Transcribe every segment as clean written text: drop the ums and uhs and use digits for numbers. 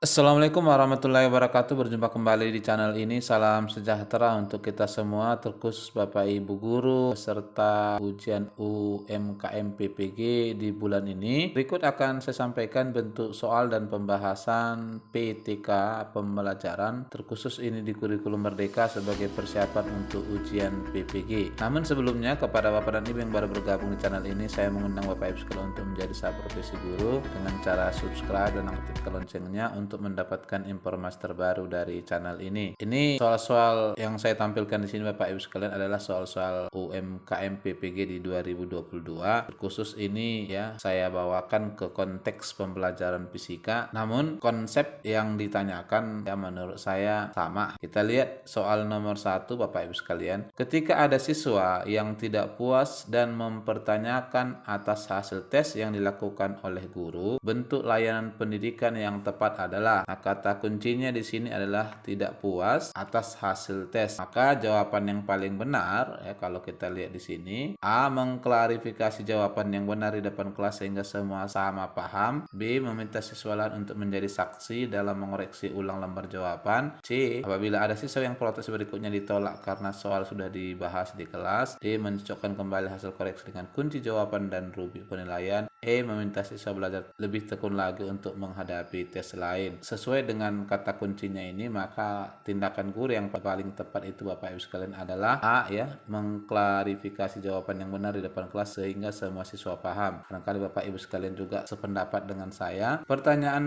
Assalamualaikum warahmatullahi wabarakatuh. Berjumpa kembali di channel ini. Salam sejahtera untuk kita semua, terkhusus Bapak Ibu guru serta ujian UMKM PPG di bulan ini. Berikut akan saya sampaikan bentuk soal dan pembahasan PTK pembelajaran, terkhusus ini di kurikulum Merdeka sebagai persiapan untuk ujian PPG. Namun sebelumnya, kepada Bapak dan Ibu yang baru bergabung di channel ini, saya mengundang Bapak Ibu sekalian untuk menjadi sahabat profesi guru dengan cara subscribe dan aktifkan loncengnya untuk mendapatkan informasi terbaru dari channel ini. Ini soal-soal yang saya tampilkan di sini Bapak Ibu sekalian adalah soal-soal UMKM PPG di 2022. Khusus ini ya saya bawakan ke konteks pembelajaran fisika. Namun konsep yang ditanyakan ya menurut saya sama. Kita lihat soal nomor 1 Bapak Ibu sekalian. Ketika ada siswa yang tidak puas dan mempertanyakan atas hasil tes yang dilakukan oleh guru, bentuk layanan pendidikan yang tepat adalah, kata kuncinya di sini adalah tidak puas atas hasil tes. Maka jawaban yang paling benar ya kalau kita lihat di sini, A, mengklarifikasi jawaban yang benar di depan kelas sehingga semua sama paham. B, meminta siswa lain untuk menjadi saksi dalam mengoreksi ulang lembar jawaban. C, apabila ada siswa yang protes berikutnya ditolak karena soal sudah dibahas di kelas. D, mencocokkan kembali hasil koreksi dengan kunci jawaban dan rubrik penilaian. E, meminta siswa belajar lebih tekun lagi untuk menghadapi tes lain. Sesuai dengan kata kuncinya ini, maka tindakan guru yang paling tepat itu Bapak Ibu sekalian adalah A, ya, mengklarifikasi jawaban yang benar di depan kelas sehingga semua siswa paham. Barangkali Bapak Ibu sekalian juga sependapat dengan saya. Pertanyaan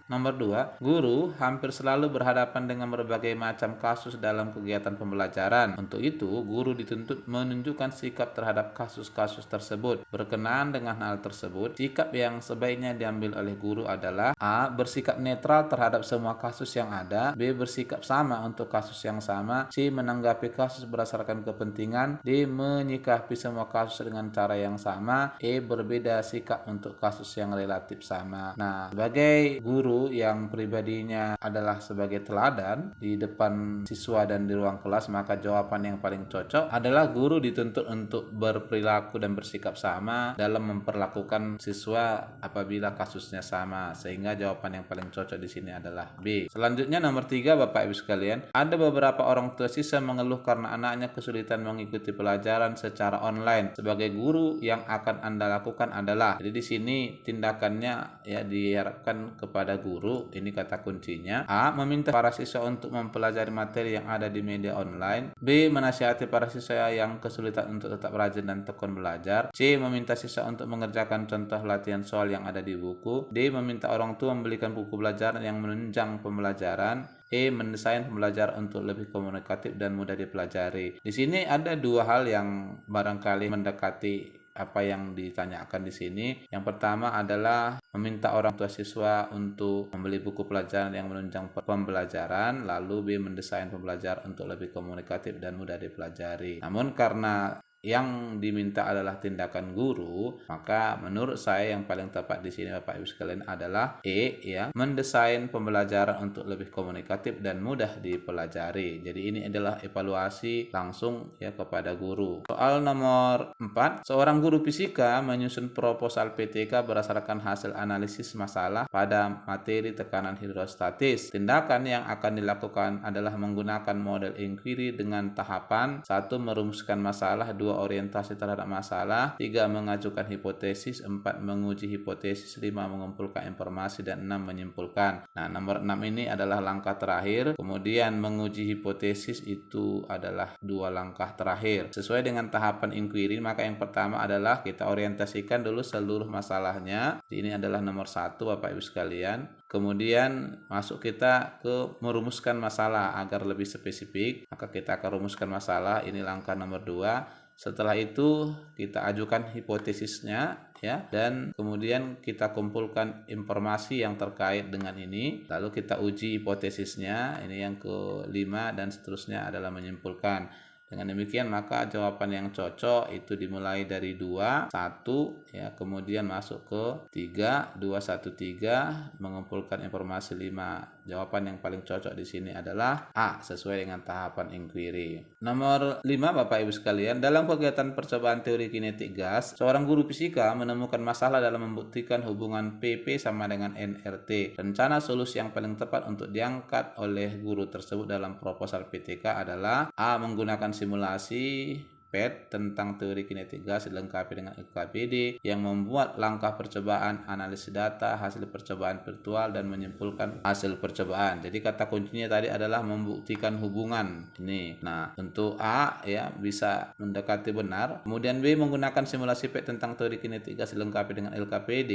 nomor 2, guru hampir selalu berhadapan dengan berbagai macam kasus dalam kegiatan pembelajaran. Untuk itu, guru dituntut menunjukkan sikap terhadap kasus-kasus tersebut. Berkenaan dengan hal tersebut, sikap yang sebaiknya diambil oleh guru adalah A, bersikap netral terhadap semua kasus yang ada. B, bersikap sama untuk kasus yang sama. C, menanggapi kasus berdasarkan kepentingan. D, menyikapi semua kasus dengan cara yang sama. E, berbeda sikap untuk kasus yang relatif sama. Nah, sebagai guru yang pribadinya adalah sebagai teladan di depan siswa dan di ruang kelas, maka jawaban yang paling cocok adalah guru dituntut untuk berperilaku dan bersikap sama dalam memperlakukan siswa apabila kasusnya sama, sehingga jawaban yang paling cocok di sini adalah B. Selanjutnya nomor 3 Bapak Ibu sekalian, ada beberapa orang tua siswa mengeluh karena anaknya kesulitan mengikuti pelajaran secara online. Sebagai guru yang akan Anda lakukan adalah, jadi di sini tindakannya ya diharapkan kepada guru, ini kata kuncinya. A, meminta para siswa untuk mempelajari materi yang ada di media online. B, menasihati para siswa yang kesulitan untuk tetap rajin dan tekun belajar. C, meminta siswa untuk mengerjakan contoh latihan soal yang ada di buku. D, meminta orang tua membelikan buku pelajaran yang menunjang pembelajaran. E, mendesain pembelajaran untuk lebih komunikatif dan mudah dipelajari. Di sini ada dua hal yang barangkali mendekati apa yang ditanyakan di sini. Yang pertama adalah meminta orang tua siswa untuk membeli buku pelajaran yang menunjang pembelajaran, lalu B, mendesain pembelajaran untuk lebih komunikatif dan mudah dipelajari. Namun karena yang diminta adalah tindakan guru, maka menurut saya yang paling tepat di sini Bapak Ibu sekalian adalah E, ya, mendesain pembelajaran untuk lebih komunikatif dan mudah dipelajari. Jadi ini adalah evaluasi langsung ya kepada guru. Soal nomor 4, seorang guru fisika menyusun proposal PTK berdasarkan hasil analisis masalah pada materi tekanan hidrostatis. Tindakan yang akan dilakukan adalah menggunakan model inquiry dengan tahapan: 1, merumuskan masalah, 2, orientasi terhadap masalah, 3, mengajukan hipotesis, 4, menguji hipotesis, 5, mengumpulkan informasi, dan 6, menyimpulkan. Nah, nomor 6 ini adalah langkah terakhir. Kemudian menguji hipotesis itu adalah 2 langkah terakhir. Sesuai dengan tahapan inquiry, maka yang pertama adalah kita orientasikan dulu seluruh masalahnya. Ini adalah nomor 1 Bapak Ibu sekalian. Kemudian masuk kita ke merumuskan masalah agar lebih spesifik. Maka kita akan rumuskan masalah, ini langkah nomor 2. Setelah itu kita ajukan hipotesisnya ya, dan kemudian kita kumpulkan informasi yang terkait dengan ini, lalu kita uji hipotesisnya. Ini yang kelima dan seterusnya adalah menyimpulkan. Dengan demikian maka jawaban yang cocok itu dimulai dari 2, 1 ya, kemudian masuk ke 3, 2, 1, 3, mengumpulkan informasi 5. Jawaban yang paling cocok di sini adalah A, sesuai dengan tahapan inquiry. Nomor 5 Bapak Ibu sekalian, dalam kegiatan percobaan teori kinetik gas, seorang guru fisika menemukan masalah dalam membuktikan hubungan PP sama dengan nRT. Rencana solusi yang paling tepat untuk diangkat oleh guru tersebut dalam proposal PTK adalah A, menggunakan simulasi PET tentang teori kinetik gas dilengkapi dengan LKPD yang membuat langkah percobaan, analisis data, hasil percobaan virtual, dan menyimpulkan hasil percobaan. Jadi kata kuncinya tadi adalah membuktikan hubungan ini. Nah, untuk A ya bisa mendekati benar. Kemudian B, menggunakan simulasi PET tentang teori kinetik gas dilengkapi dengan LKPD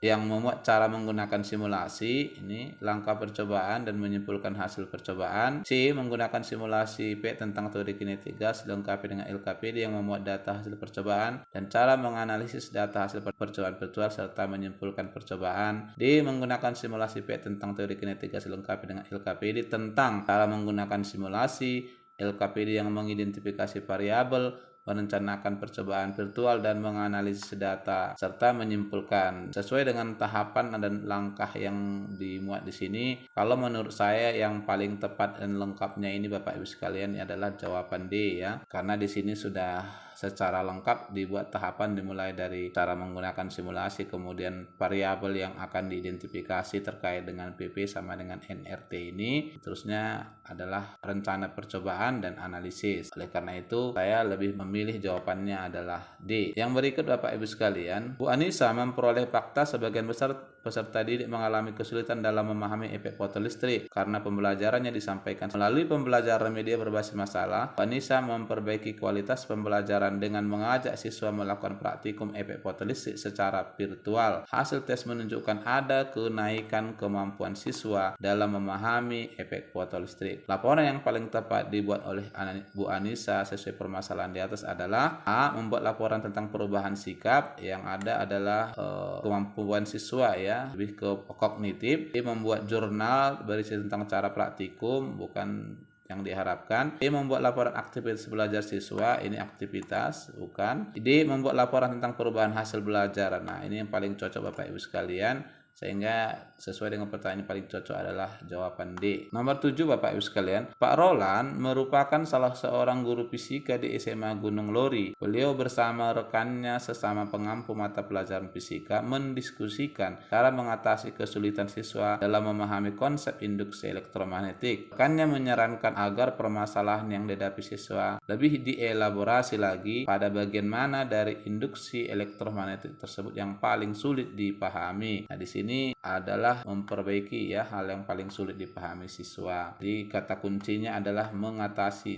yang memuat cara menggunakan simulasi, ini langkah percobaan dan menyimpulkan hasil percobaan. C, menggunakan simulasi PET tentang teori kinetik gas dilengkapi dengan LKPD yang memuat data hasil percobaan dan cara menganalisis data hasil percobaan virtual serta menyimpulkan percobaan. D, menggunakan simulasi PET tentang teori kinetik gas dilengkapi dengan LKPD tentang cara menggunakan simulasi LKPD yang mengidentifikasi variabel, merencanakan percobaan virtual, dan menganalisis data serta menyimpulkan sesuai dengan tahapan dan langkah yang dimuat di sini. Kalau menurut saya yang paling tepat dan lengkapnya ini Bapak Ibu sekalian adalah jawaban D ya, karena di sini sudah secara lengkap dibuat tahapan dimulai dari cara menggunakan simulasi, kemudian variabel yang akan diidentifikasi terkait dengan PP sama dengan nRT ini, terusnya adalah rencana percobaan dan analisis. Oleh karena itu saya lebih memilih jawabannya adalah D. Yang berikut Bapak Ibu sekalian, Bu Anissa memperoleh fakta sebagian besar peserta didik mengalami kesulitan dalam memahami efek fotolistrik karena pembelajarannya disampaikan melalui pembelajaran media berbasis masalah. Bu Anissa memperbaiki kualitas pembelajaran dengan mengajak siswa melakukan praktikum efek fotolistrik secara virtual. Hasil tes menunjukkan ada kenaikan kemampuan siswa dalam memahami efek fotolistrik. Laporan yang paling tepat dibuat oleh Bu Anissa sesuai permasalahan di atas adalah A, membuat laporan tentang perubahan sikap, yang ada adalah kemampuan siswa ya, lebih ke kognitif. B, membuat jurnal berisi tentang cara praktikum, bukan yang diharapkan. D, membuat laporan aktivitas belajar siswa, ini aktivitas bukan. D, membuat laporan tentang perubahan hasil belajar. Nah, ini yang paling cocok Bapak Ibu sekalian, sehingga sesuai dengan pertanyaan paling cocok adalah jawaban D. Nomor 7 Bapak Ibu sekalian, Pak Roland merupakan salah seorang guru fisika di SMA Gunung Lori. Beliau bersama rekannya sesama pengampu mata pelajaran fisika mendiskusikan cara mengatasi kesulitan siswa dalam memahami konsep induksi elektromagnetik. Rekannya menyarankan agar permasalahan yang dihadapi siswa lebih dielaborasi lagi pada bagian mana dari induksi elektromagnetik tersebut yang paling sulit dipahami. Nah, di sini adalah memperbaiki ya hal yang paling sulit dipahami siswa. Jadi kata kuncinya adalah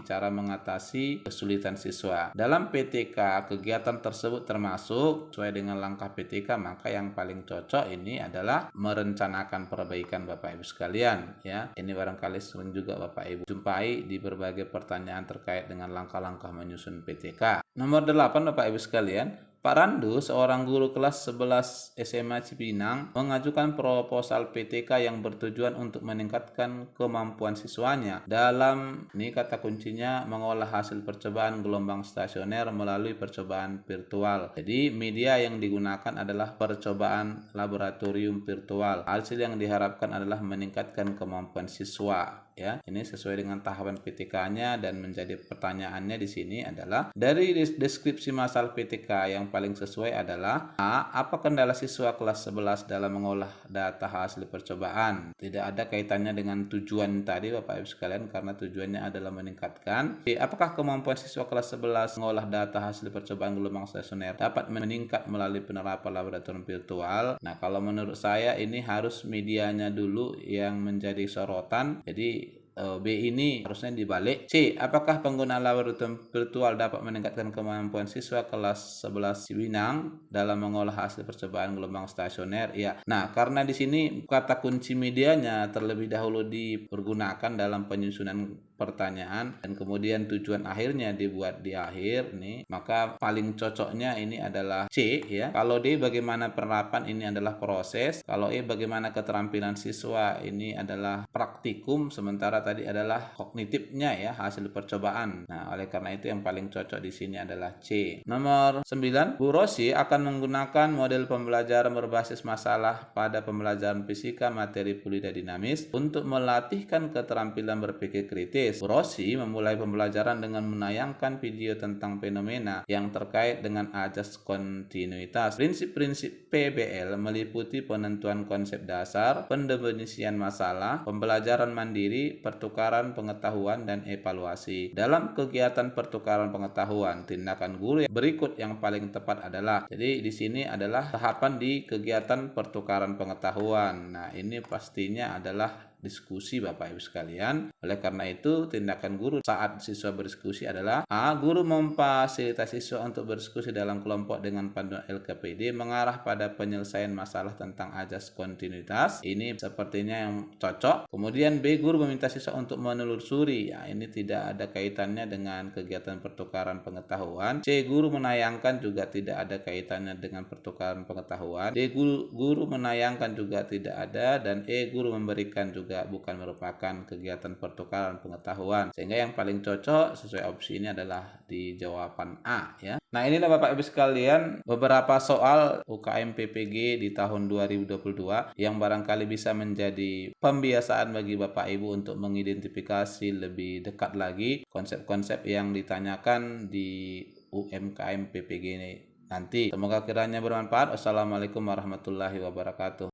cara mengatasi kesulitan siswa. Dalam PTK kegiatan tersebut termasuk sesuai dengan langkah PTK, maka yang paling cocok ini adalah merencanakan perbaikan Bapak Ibu sekalian ya. Ini barangkali sering juga Bapak Ibu jumpai di berbagai pertanyaan terkait dengan langkah-langkah menyusun PTK. Nomor 8 Bapak Ibu sekalian, Pak Randu, seorang guru kelas 11 SMA Cipinang, mengajukan proposal PTK yang bertujuan untuk meningkatkan kemampuan siswanya dalam, ini kata kuncinya, mengolah hasil percobaan gelombang stasioner melalui percobaan virtual. Jadi media yang digunakan adalah percobaan laboratorium virtual. Hasil yang diharapkan adalah meningkatkan kemampuan siswa. Ya, ini sesuai dengan tahapan PTK-nya, dan menjadi pertanyaannya di sini adalah dari deskripsi masalah PTK yang paling sesuai adalah A, apa kendala siswa kelas 11 dalam mengolah data hasil percobaan? Tidak ada kaitannya dengan tujuan tadi Bapak Ibu sekalian, karena tujuannya adalah meningkatkan. B, apakah kemampuan siswa kelas 11 mengolah data hasil percobaan gelombang stasioner dapat meningkat melalui penerapan laboratorium virtual? Nah, kalau menurut saya ini harus medianya dulu yang menjadi sorotan. Jadi B ini harusnya dibalik. C, apakah penggunaan laboratorium virtual dapat meningkatkan kemampuan siswa kelas 11 Cipinang dalam mengolah hasil percobaan gelombang stasioner? Ya. Nah, karena di sini kata kunci medianya terlebih dahulu dipergunakan dalam penyusunan pertanyaan dan kemudian tujuan akhirnya dibuat di akhir nih, maka paling cocoknya ini adalah C ya. Kalau D bagaimana penerapan, ini adalah proses. Kalau E bagaimana keterampilan siswa, ini adalah praktikum, sementara tadi adalah kognitifnya ya, hasil percobaan. Nah, oleh karena itu yang paling cocok di sini adalah C. Nomor 9, Bu Rosi akan menggunakan model pembelajaran berbasis masalah pada pembelajaran fisika materi fluida dinamis untuk melatihkan keterampilan berpikir kritis. Bu Rosi memulai pembelajaran dengan menayangkan video tentang fenomena yang terkait dengan azas kontinuitas. Prinsip-prinsip PBL meliputi penentuan konsep dasar, pendefinisian masalah, pembelajaran mandiri, pertukaran pengetahuan, dan evaluasi. Dalam kegiatan pertukaran pengetahuan, tindakan guru berikut yang paling tepat adalah, jadi di sini adalah tahapan di kegiatan pertukaran pengetahuan. Nah, ini pastinya adalah diskusi Bapak Ibu sekalian. Oleh karena itu, tindakan guru saat siswa berdiskusi adalah A. Guru memfasilitasi siswa untuk berdiskusi dalam kelompok dengan panduan LKPD mengarah pada penyelesaian masalah tentang azas kontinuitas. Ini sepertinya yang cocok. Kemudian B. Guru meminta siswa untuk menelusuri. Ya, ini tidak ada kaitannya dengan kegiatan pertukaran pengetahuan. C. Guru menayangkan juga tidak ada kaitannya dengan pertukaran pengetahuan. D. Guru menayangkan juga tidak ada. Dan E. Guru memberikan juga bukan merupakan kegiatan pertukaran pengetahuan. Sehingga yang paling cocok sesuai opsi ini adalah di jawaban A ya. Nah, inilah Bapak Ibu sekalian beberapa soal UKM PPG di tahun 2022 yang barangkali bisa menjadi pembiasaan bagi Bapak Ibu untuk mengidentifikasi lebih dekat lagi konsep-konsep yang ditanyakan di UMKM PPG ini nanti. Semoga kiranya bermanfaat. Wassalamualaikum warahmatullahi wabarakatuh.